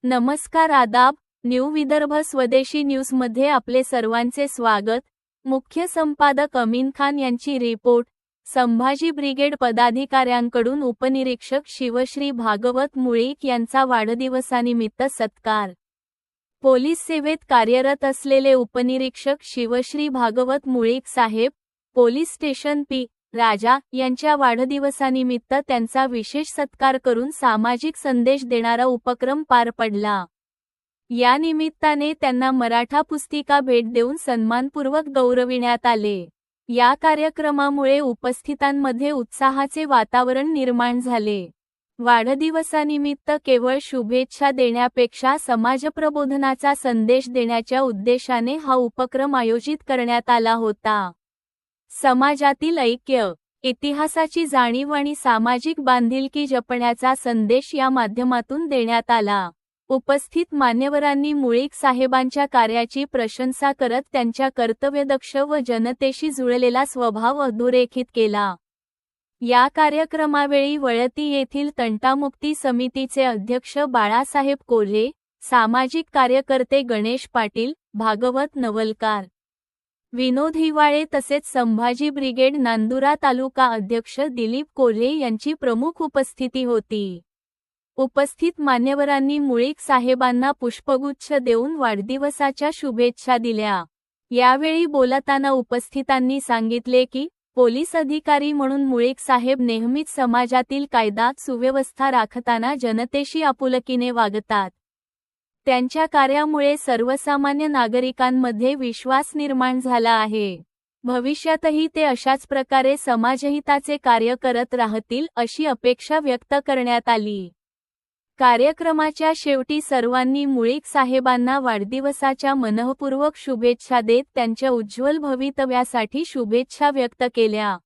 नमस्कार आदाब, न्यू विदर्भ स्वदेशी न्यूजमध्ये आपले सर्वांचे स्वागत। मुख्य संपादक अमीन खान यांची रिपोर्ट। संभाजी ब्रिगेड पदाधिकाऱ्यांकडून उपनिरीक्षक शिवश्री भागवत मुळीक यांचा वाढदिवसानिमित्त सत्कार। पोलीस सेवेत कार्यरत असलेले उपनिरीक्षक शिवश्री भागवत मुळीक साहेब, पोलीस स्टेशन पी. राजा यांच्या वाढदिवसानिमित्त त्यांचा विशेष सत्कार करून सामाजिक संदेश देणारा उपक्रम पार पडला। या निमित्ताने त्यांना मराठा पुस्तिका भेट देऊन सन्मानपूर्वक गौरविण्यात आले। या कार्यक्रमामुळे उपस्थितांमध्ये उत्साहाचे वातावरण निर्माण झाले। वाढदिवसानिमित्त केवळ शुभेच्छा देण्यापेक्षा समाजप्रबोधनाचा संदेश देण्याच्या उद्देशाने हा उपक्रम आयोजित करण्यात आला होता। समाजातील ऐक्य, इतिहासाची जाणीव आणि सामाजिक बांधिलकी जपण्याचा संदेश या माध्यमातून देण्यात आला। उपस्थित मान्यवरांनी मुळीक साहेबांच्या कार्याची प्रशंसा करत त्यांच्या कर्तव्यदक्ष व जनतेशी जुळलेला स्वभाव अधोरेखित केला। या कार्यक्रमावेळी वळती येथील तंटामुक्ती समितीचे अध्यक्ष बाळासाहेब कोल्हे, सामाजिक कार्यकर्ते गणेश पाटील, भागवत नवलकार, विनोद हिवाळे तसेच संभाजी ब्रिगेड नांदुरा तालुका अध्यक्ष दिलीप कोल्हे यांची प्रमुख उपस्थिती होती। उपस्थित मान्यवरांनी मुळीक साहेबांना पुष्पगुच्छ देऊन वाढदिवसाच्या शुभेच्छा दिल्या। यावेळी बोलताना उपस्थितांनी सांगितले की पोलीस अधिकारी म्हणून मुळीक साहेब नेहमीच समाजातील कायदा सुव्यवस्था राखताना जनतेशी आपुलकीने वागतात। त्यांच्या कार्यामुळे सर्वसामान्य नागरिकांमध्ये विश्वास निर्माण झाला आहे। भविष्यातही ते अशाच प्रकारे समाजहिताचे कार्य करत राहतील अशी अपेक्षा व्यक्त करण्यात आली। कार्यक्रमाच्या शेवटी सर्वांनी मुळीक साहेबांना वाढदिवसाच्या मनःपूर्वक शुभेच्छा देत त्यांच्या उज्ज्वल भवितव्यासाठी शुभेच्छा व्यक्त केल्या।